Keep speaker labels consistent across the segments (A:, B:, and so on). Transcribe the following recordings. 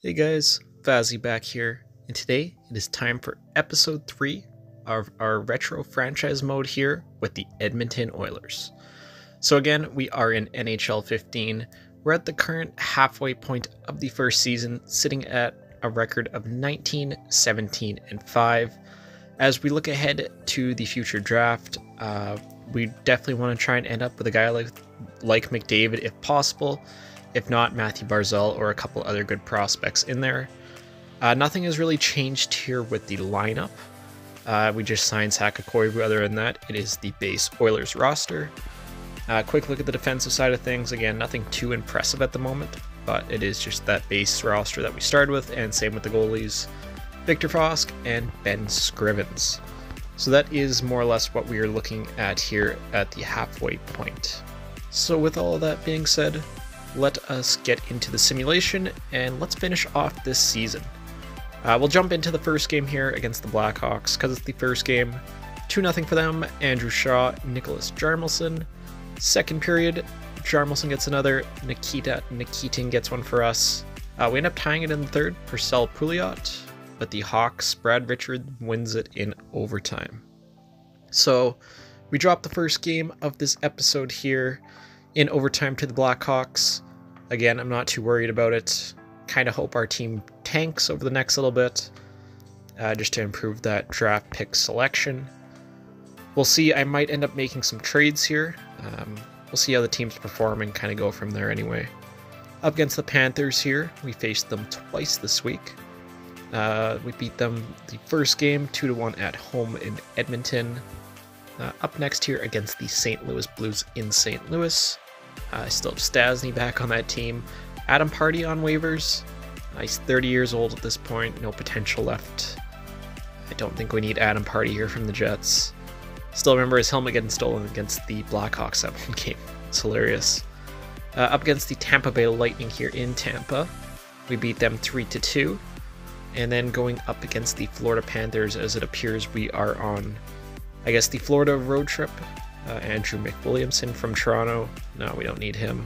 A: Hey guys, Vazzy back here, and today it is time for episode 3 of our retro franchise mode here with the Edmonton Oilers. So again, we are in NHL 15. We're at the current halfway point of the first season, sitting at a record of 19, 17, and 5. As we look ahead to the future draft, we definitely want to try and end up with a guy like McDavid if possible. If not, Matthew Barzal or a couple other good prospects in there. Nothing has really changed here with the lineup. We just signed Saku Koivu. Other than that, it is the base Oilers roster. Quick look at the defensive side of things. Again, nothing too impressive at the moment, but it is just that base roster that we started with, and same with the goalies, Victor Fosk and Ben Scrivens. So that is more or less what we are looking at here at the halfway point. So with all of that being said, let us get into the simulation and let's finish off this season. We'll jump into the first game here against the Blackhawks because it's the first game. 2-0 for them. Andrew Shaw, Nicholas Jarmelson. Second period, Jarmelson gets another. Nikitin gets one for us. We end up tying it in the third. Purcell Pouliot, but the Hawks, Brad Richard wins it in overtime. So we dropped the first game of this episode here in overtime to the Blackhawks. Again, I'm not too worried about it. Kind of hope our team tanks over the next little bit, just to improve that draft pick selection. We'll see. I might end up making some trades here. We'll see how the teams perform and kind of go from there anyway. Up against the Panthers here, we faced them twice this week. We beat them the first game 2-1 at home in Edmonton. Up next here against the St. Louis Blues in St. Louis. I still have Stastny back on that team. Adam Pardy on waivers. He's 30 years old at this point. No potential left. I don't think we need Adam Pardy here from the Jets. Still remember his helmet getting stolen against the Blackhawks that one game. It's hilarious. Up against the Tampa Bay Lightning here in Tampa. We beat them 3-2. And then going up against the Florida Panthers, as it appears we are on, I guess, the Florida road trip. Andrew McWilliamson from Toronto. No, we don't need him.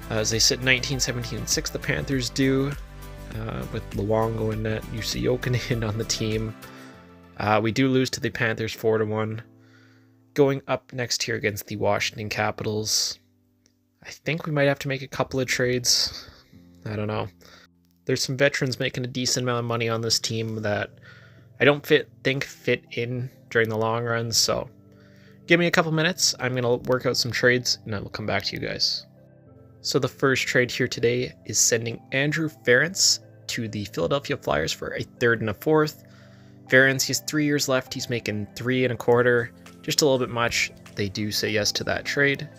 A: As they sit 19, 17, and 6, the Panthers do, with Luongo and UC Jokinen on the team. We do lose to the Panthers 4-1. Going up next here against the Washington Capitals. I think we might have to make a couple of trades. I don't know. There's some veterans making a decent amount of money on this team that I don't think fit in during the long run, so give me a couple minutes. I'm going to work out some trades and I will come back to you guys. So the first trade here today is sending Andrew Ference to the Philadelphia Flyers for a third and a fourth. Ference, he has 3 years left. He's making 3 1/4, just a little bit much. They do say yes to that trade.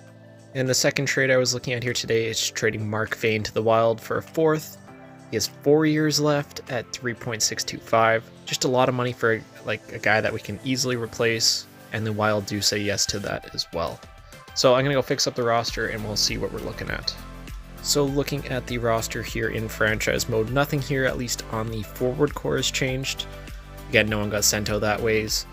A: And the second trade I was looking at here today is trading Mark Fane to the Wild for a fourth. He has 4 years left at 3.625. Just a lot of money for a guy that we can easily replace, and the Wild do say yes to that as well. So I'm going to go fix up the roster and we'll see what we're looking at. So looking at the roster here in franchise mode, nothing here, at least on the forward core, has changed. Again, no one got sent out that ways.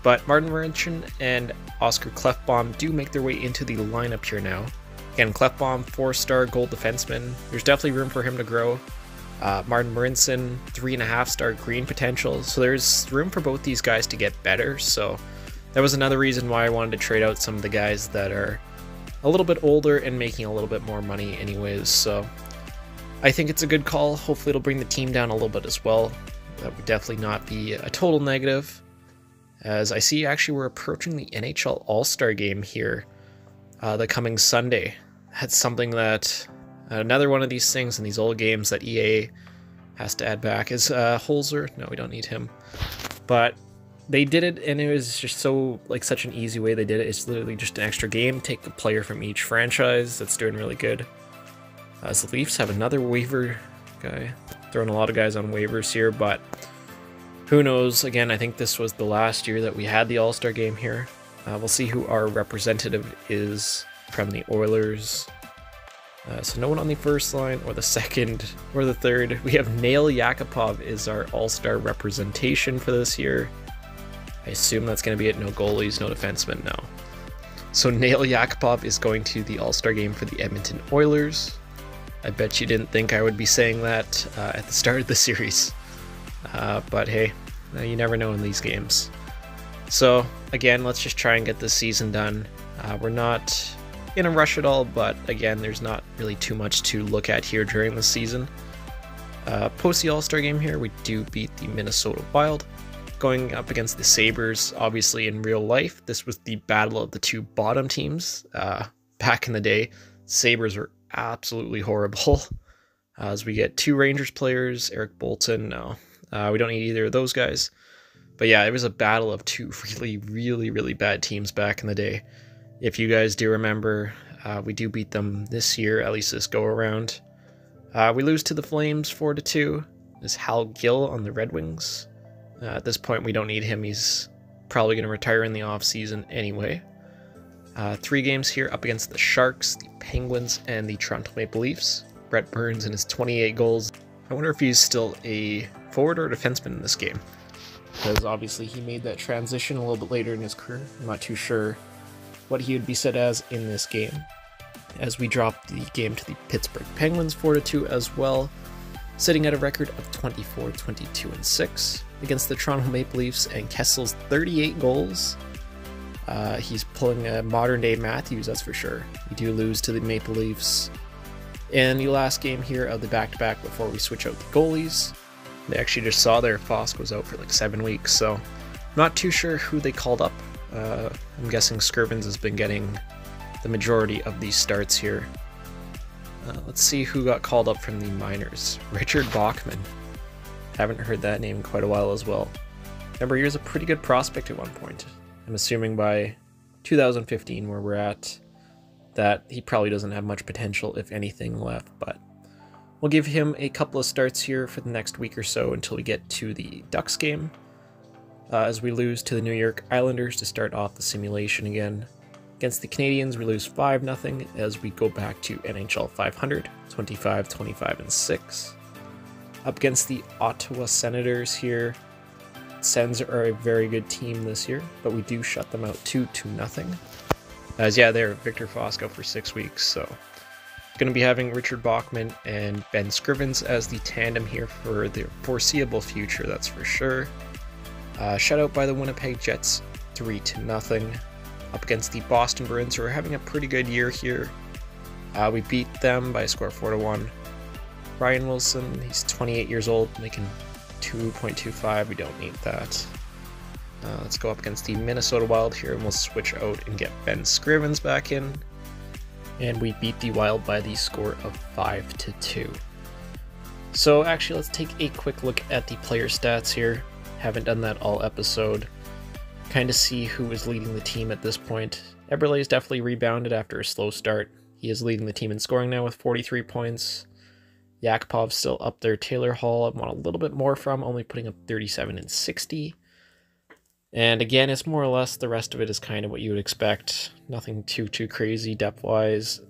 A: But Martin Marincin and Oscar Klefbom do make their way into the lineup here now. Again, Klefbom, 4-star gold defenseman. There's definitely room for him to grow. Martin Marincin, 3.5-star green potential. So there's room for both these guys to get better. So that was another reason why I wanted to trade out some of the guys that are a little bit older and making a little bit more money anyways. So I think it's a good call. Hopefully it'll bring the team down a little bit as well. That would definitely not be a total negative. As I see, actually, we're approaching the NHL All-Star Game here the coming Sunday. That's something that another one of these things in these old games that EA has to add back is Holzer. No, we don't need him. But they did it, and it was just so, such an easy way they did it. It's literally just an extra game. Take a player from each franchise that's doing really good. As the Leafs have another waiver guy. Throwing a lot of guys on waivers here, but who knows? Again, I think this was the last year that we had the All-Star Game here. We'll see who our representative is from the Oilers. So no one on the first line, or the second, or the third. We have Nail Yakupov is our all-star representation for this year. I assume that's going to be it. No goalies, no defensemen, no. So Nail Yakupov is going to the all-star game for the Edmonton Oilers. I bet you didn't think I would be saying that at the start of the series. But hey, you never know in these games. So again, let's just try and get this season done. We're not in a rush at all, but again, there's not really too much to look at here during the season. Post the All-Star game here, we do beat the Minnesota Wild. Going up against the Sabres, obviously in real life, this was the battle of the two bottom teams. Back in the day, Sabres were absolutely horrible. As we get two Rangers players, Eric Bolton, no. We don't need either of those guys. But yeah, it was a battle of two really bad teams back in the day. If you guys do remember, we do beat them this year, at least this go-around. We lose to the Flames 4-2. There's Hal Gill on the Red Wings. At this point, we don't need him. He's probably going to retire in the offseason anyway. 3 games here up against the Sharks, the Penguins, and the Toronto Maple Leafs. Brett Burns and his 28 goals. I wonder if he's still a forward or defenseman in this game, because obviously he made that transition a little bit later in his career. I'm not too sure what he would be set as in this game, as we drop the game to the Pittsburgh Penguins 4-2 as well, sitting at a record of 24, 22, and 6 against the Toronto Maple Leafs, and Kessel's 38 goals. He's pulling a modern-day Matthews, that's for sure. We do lose to the Maple Leafs in the last game here of the back-to-back before we switch out the goalies. They actually just saw their Fosk was out for like 7 weeks, so not too sure who they called up. I'm guessing Skirvins has been getting the majority of these starts here. Let's see who got called up from the minors. Richard Bachman. Haven't heard that name in quite a while as well. Remember, he was a pretty good prospect at one point. I'm assuming by 2015, where we're at, that he probably doesn't have much potential, if anything, left, but we'll give him a couple of starts here for the next week or so until we get to the Ducks game, as we lose to the New York Islanders to start off the simulation again. Against the Canadiens, we lose 5-0 as we go back to NHL 500, 25, 25, and 6. Up against the Ottawa Senators here. Sens are a very good team this year, but we do shut them out 2-0. As yeah, they're Victor Fosco for 6 weeks, so going to be having Richard Bachman and Ben Scrivens as the tandem here for the foreseeable future, that's for sure. Shutout by the Winnipeg Jets 3-0. Up against the Boston Bruins, who are having a pretty good year here. We beat them by a score of 4-1. Ryan Wilson, he's 28 years old, making 2.25. We don't need that. Let's go up against the Minnesota Wild here, and we'll switch out and get Ben Scrivens back in. And we beat the Wild by the score of 5-2. So actually, let's take a quick look at the player stats here. Haven't done that all episode. Kind of see who is leading the team at this point. Eberle's definitely rebounded after a slow start. He is leading the team in scoring now with 43 points. Yakupov's still up there. Taylor Hall, I want a little bit more from, only putting up 37 and 60. And again, it's more or less the rest of it is kind of what you would expect. Nothing too crazy depth-wise.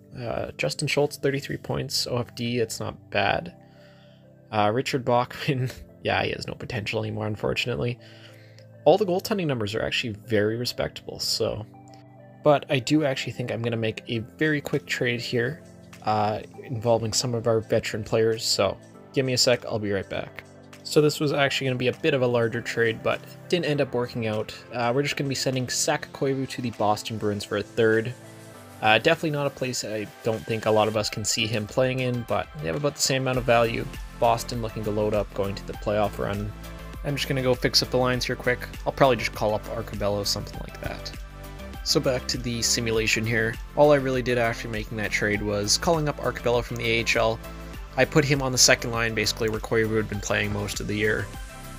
A: Justin Schultz, 33 points. OFD, it's not bad. Richard Bachman, yeah, he has no potential anymore, unfortunately. All the goaltending numbers are actually very respectable, so... But I do actually think I'm going to make a very quick trade here, involving some of our veteran players, so give me a sec, I'll be right back. So this was actually going to be a bit of a larger trade, but didn't end up working out. We're just going to be sending Saku Koivu to the Boston Bruins for a third. Definitely not a place I don't think a lot of us can see him playing in, but they have about the same amount of value. Boston looking to load up, going to the playoff run. I'm just going to go fix up the lines here quick. I'll probably just call up Arcobello, something like that. So back to the simulation here. All I really did after making that trade was calling up Arcobello from the AHL. I put him on the second line, basically where Koivu had been playing most of the year.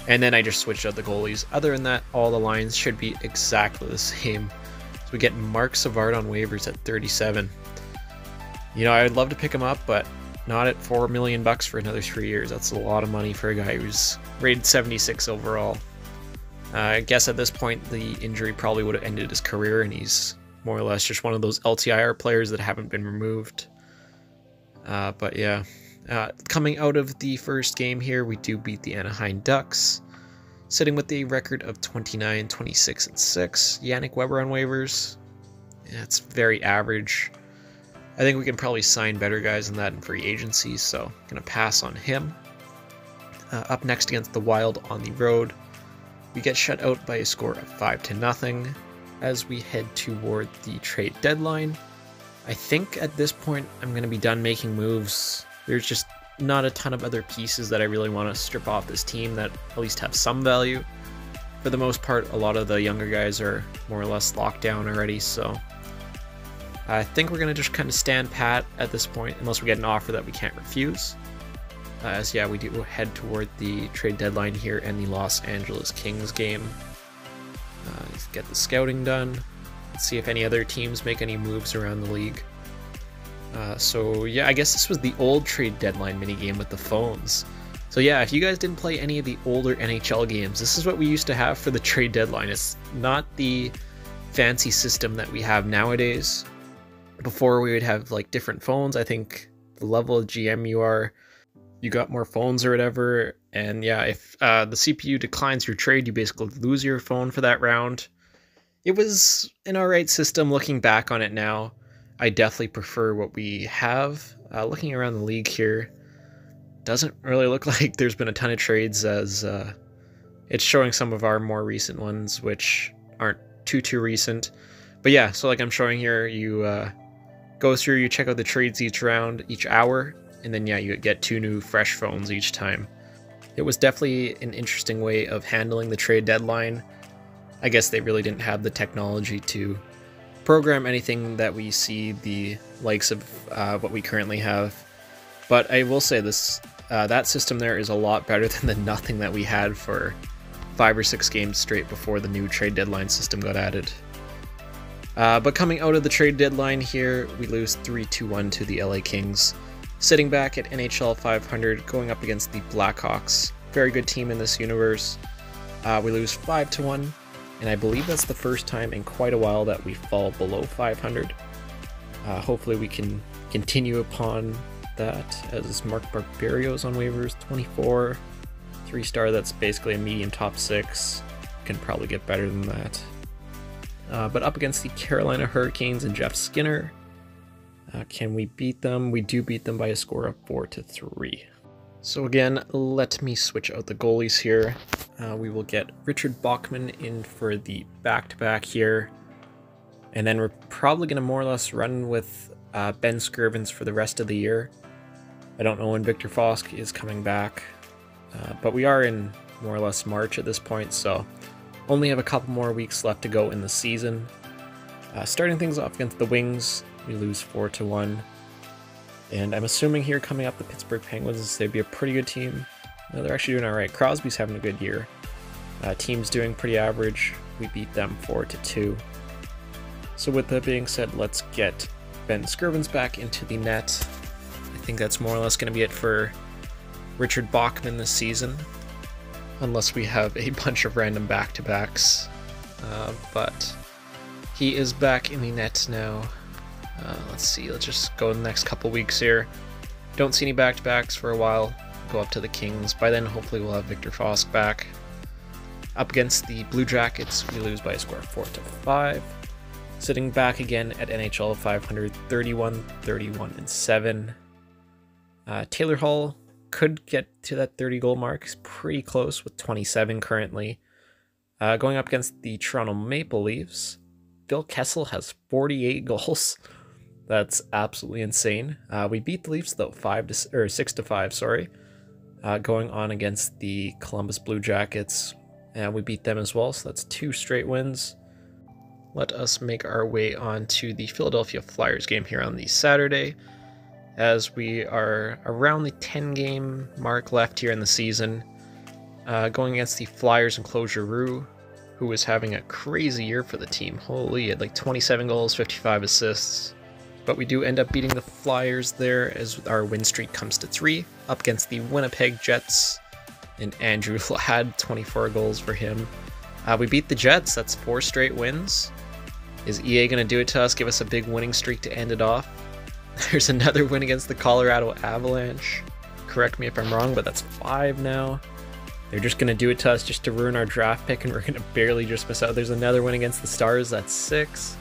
A: And then I just switched out the goalies. Other than that, all the lines should be exactly the same. So we get Mark Savard on waivers at 37. You know, I would love to pick him up, but not at $4 million for another 3 years. That's a lot of money for a guy who's rated 76 overall. I guess at this point, the injury probably would have ended his career, and he's more or less just one of those LTIR players that haven't been removed. But yeah, coming out of the first game here, we do beat the Anaheim Ducks, sitting with a record of 29, 26, and 6. Yannick Weber on waivers. Yeah, it's very average. I think we can probably sign better guys than that in free agency, so gonna pass on him. Up next against the Wild on the road, we get shut out by a score of 5-0 as we head toward the trade deadline. I think at this point I'm going to be done making moves. There's just not a ton of other pieces that I really want to strip off this team that at least have some value. For the most part, a lot of the younger guys are more or less locked down already, so I think we're going to just kind of stand pat at this point unless we get an offer that we can't refuse. As yeah, we do head toward the trade deadline here and the Los Angeles Kings game. Let's get the scouting done. Let's see if any other teams make any moves around the league. So yeah, I guess this was the old trade deadline minigame with the phones. So yeah, if you guys didn't play any of the older NHL games, this is what we used to have for the trade deadline. It's not the fancy system that we have nowadays. Before we would have like different phones. I think the level of GM you are, you got more phones or whatever. And yeah, if the CPU declines your trade, you basically lose your phone for that round. It was an alright system looking back on it now. I definitely prefer what we have. Looking around the league here, doesn't really look like there's been a ton of trades, as it's showing some of our more recent ones, which aren't too recent. But yeah, so like I'm showing here, you go through, you check out the trades each round, each hour, and then yeah, you get 2 new fresh phones each time. It was definitely an interesting way of handling the trade deadline. I guess they really didn't have the technology to program anything that we see the likes of what we currently have. But I will say this, that system there is a lot better than the nothing that we had for 5 or 6 games straight before the new trade deadline system got added. But coming out of the trade deadline here, we lose 3-1 to the LA Kings. Sitting back at NHL 500, going up against the Blackhawks. Very good team in this universe. We lose 5-1, and I believe that's the first time in quite a while that we fall below 500. Hopefully we can continue upon that, as Mark Barberio's on waivers, 24. 3-star, that's basically a medium top 6. Can probably get better than that. But up against the Carolina Hurricanes and Jeff Skinner. Can we beat them? We do beat them by a score of 4-3. So again, let me switch out the goalies here. We will get Richard Bachman in for the back-to-back here. And then we're probably going to more or less run with Ben Skirvins for the rest of the year. I don't know when Victor Fosk is coming back. But we are in more or less March at this point, so only have a couple more weeks left to go in the season. Starting things off against the Wings, we lose 4-1. And I'm assuming here coming up the Pittsburgh Penguins, they'd be a pretty good team. No, they're actually doing alright. Crosby's having a good year. Team's doing pretty average. We beat them 4-2. So with that being said, let's get Ben Skirvins back into the net. I think that's more or less going to be it for Richard Bachman this season. Unless we have a bunch of random back-to-backs. But he is back in the net now. Let's see, let's just go the next couple weeks here. Don't see any back-to-backs for a while. Go up to the Kings. By then, hopefully we'll have Victor Fosk back. Up against the Blue Jackets, we lose by a score of 4-5. Sitting back again at NHL 500, 31-7. Taylor Hall could get to that 30-goal mark. He's pretty close with 27 currently. Going up against the Toronto Maple Leafs, Phil Kessel has 48 goals. That's absolutely insane. We beat the Leafs though, 6-5. Sorry. Going on against the Columbus Blue Jackets, and we beat them as well. So that's 2 straight wins. Let us make our way on to the Philadelphia Flyers game here on the Saturday, as we are around the 10-game mark left here in the season. Going against the Flyers and Claude Giroux, who is having a crazy year for the team. Holy, he had like 27 goals, 55 assists. But we do end up beating the Flyers there as our win streak comes to 3. Up against the Winnipeg Jets, and Andrew Ladd, 24 goals for him. We beat the Jets, that's 4 straight wins. Is EA going to do it to us, give us a big winning streak to end it off? There's another win against the Colorado Avalanche. Correct me if I'm wrong, but that's 5 now. They're just going to do it to us just to ruin our draft pick, and we're going to barely just miss out. There's another win against the Stars, that's 6.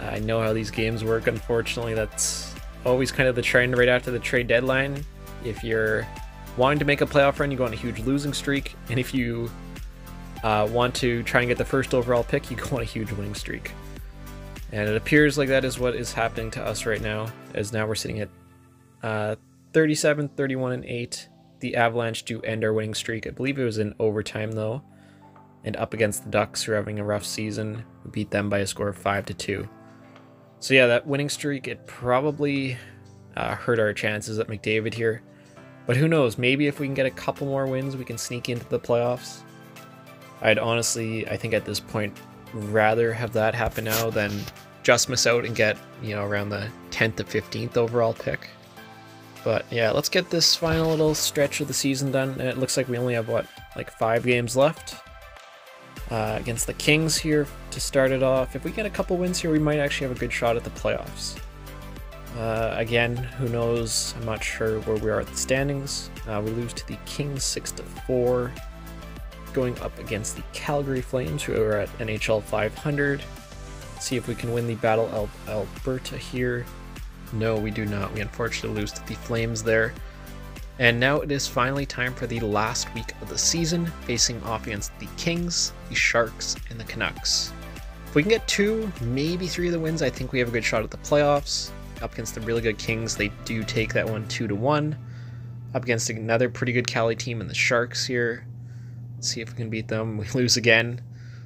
A: I know how these games work, unfortunately. That's always kind of the trend right after the trade deadline. If you're wanting to make a playoff run, you go on a huge losing streak, and if you want to try and get the first overall pick, you go on a huge winning streak. And it appears like that is what is happening to us right now, as now we're sitting at 37, 31, and 8. The Avalanche do end our winning streak. I believe it was in overtime though, and up against the Ducks, who are having a rough season. We beat them by a score of 5-2. So yeah, that winning streak, it probably hurt our chances at McDavid here. But who knows, maybe if we can get a couple more wins, we can sneak into the playoffs. I'd honestly, I think at this point, rather have that happen now than just miss out and get, around the 10th to 15th overall pick. But yeah, let's get this final little stretch of the season done. And it looks like we only have, like 5 games left against the Kings here to start it off. If we get a couple wins here, we might actually have a good shot at the playoffs. Again, who knows? I'm not sure where we are at the standings. We lose to the Kings 6-4. Going up against the Calgary Flames, who are at NHL 500. See if we can win the Battle of Alberta here. No, we do not. We unfortunately lose to the Flames there. And now it is finally time for the last week of the season, facing off against the Kings, the Sharks, and the Canucks. If we can get 2, maybe 3 of the wins, I think we have a good shot at the playoffs. Up against the really good Kings, they do take that one 2-1. Up against another pretty good Cali team in the Sharks here. Let's see if we can beat them. We lose again.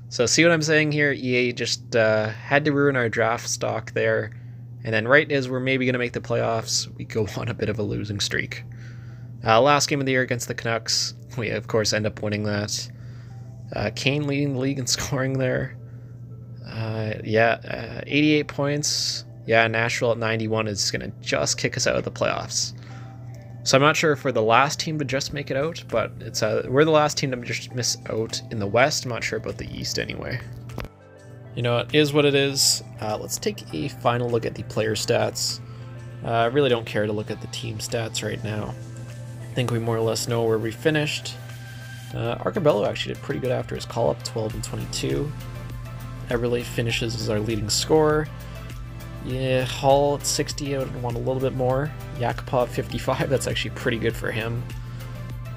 A: So see what I'm saying here? EA just had to ruin our draft stock there. And then right as we're maybe going to make the playoffs, we go on a bit of a losing streak. Last game of the year against the Canucks, we of course end up winning that. Kane leading the league in scoring there. 88 points. Yeah, Nashville at 91 is going to just kick us out of the playoffs. So I'm not sure if we're the last team to just make it out, but it's we're the last team to just miss out in the West. I'm not sure about the East anyway. It is what it is. Let's take a final look at the player stats. I really don't care to look at the team stats right now. I think we more or less know where we finished. Arcabello actually did pretty good after his call-up, 12 and 22. Eberle finishes as our leading scorer. Yeah, Hall at 60, I would want a little bit more. Yakupov 55, that's actually pretty good for him.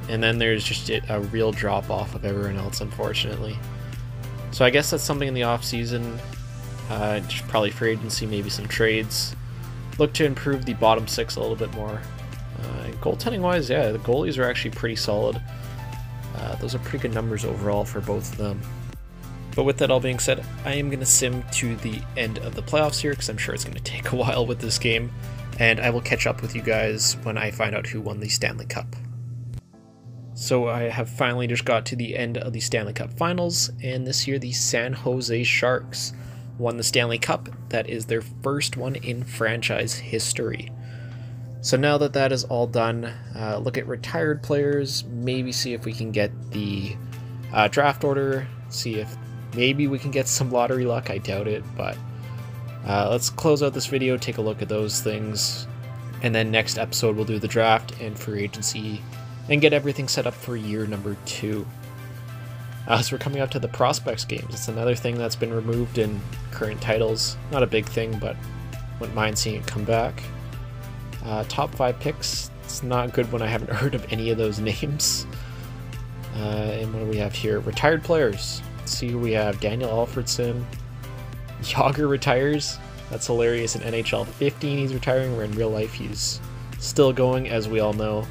A: And then there's just a real drop-off of everyone else, unfortunately. So I guess that's something in the off-season. Just probably for agency, maybe some trades. Look to improve the bottom 6 a little bit more. Goaltending-wise, yeah, the goalies are actually pretty solid. Those are pretty good numbers overall for both of them. But with that all being said, I am going to sim to the end of the playoffs here, because I'm sure it's going to take a while with this game, and I will catch up with you guys when I find out who won the Stanley Cup. So I have finally just got to the end of the Stanley Cup Finals, and this year the San Jose Sharks won the Stanley Cup. That is their first one in franchise history. So now that that is all done, look at retired players, maybe see if we can get the draft order, see if maybe we can get some lottery luck. I doubt it, but let's close out this video, take a look at those things, and then next episode we'll do the draft and free agency and get everything set up for year number 2. So we're coming up to the prospects games. It's another thing that's been removed in current titles. Not a big thing, but wouldn't mind seeing it come back. Top 5 picks. It's not good when I haven't heard of any of those names. And what do we have here? Retired players. Let's see who we have. Daniel Alfredson. Yager retires. That's hilarious. In NHL 15 he's retiring, where in real life he's still going, as we all know.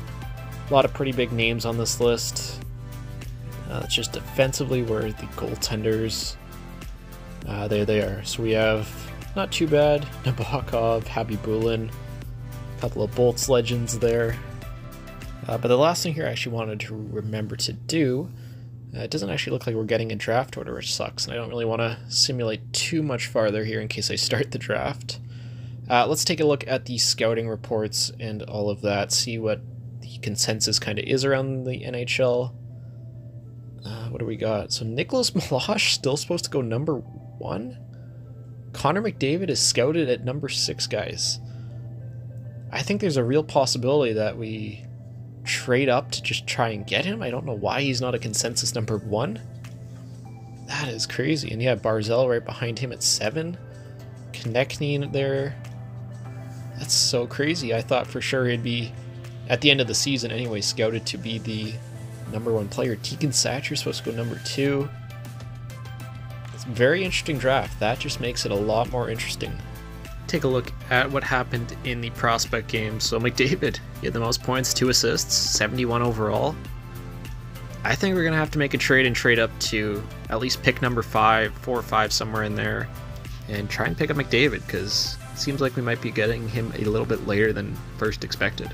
A: A lot of pretty big names on this list. It's just defensively where the goaltenders. There they are. So we have, not too bad, Nabokov, Habibulin, a couple of Bolts legends there. But the last thing here I actually wanted to remember to do, it doesn't actually look like we're getting a draft order, which sucks, and I don't really want to simulate too much farther here in case I start the draft. Let's take a look at the scouting reports and all of that, see what the consensus kind of is around the NHL. What do we got? So Nicholas Milosh still supposed to go number 1? Connor McDavid is scouted at number 6, guys. I think there's a real possibility that we trade up to just try and get him. I don't know why he's not a consensus number 1. That is crazy. And yeah, Barzell right behind him at 7. connecting there. That's so crazy. I thought for sure he'd be, at the end of the season anyway, scouted to be the #1 player. Tegan Satcher supposed to go #2. It's a very interesting draft. That just makes it a lot more interesting. Take a look at what happened in the prospect game. So McDavid, he had the most points, 2 assists, 71 overall. I think we're going to have to make a trade and trade up to at least pick number 5, 4 or 5, somewhere in there, and try and pick up McDavid, because it seems like we might be getting him a little bit later than first expected.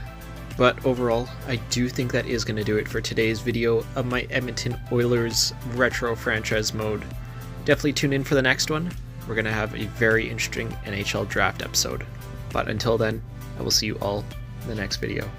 A: But overall, I do think that is going to do it for today's video of my Edmonton Oilers retro franchise mode. Definitely tune in for the next one. We're going to have a very interesting NHL draft episode. But until then, I will see you all in the next video.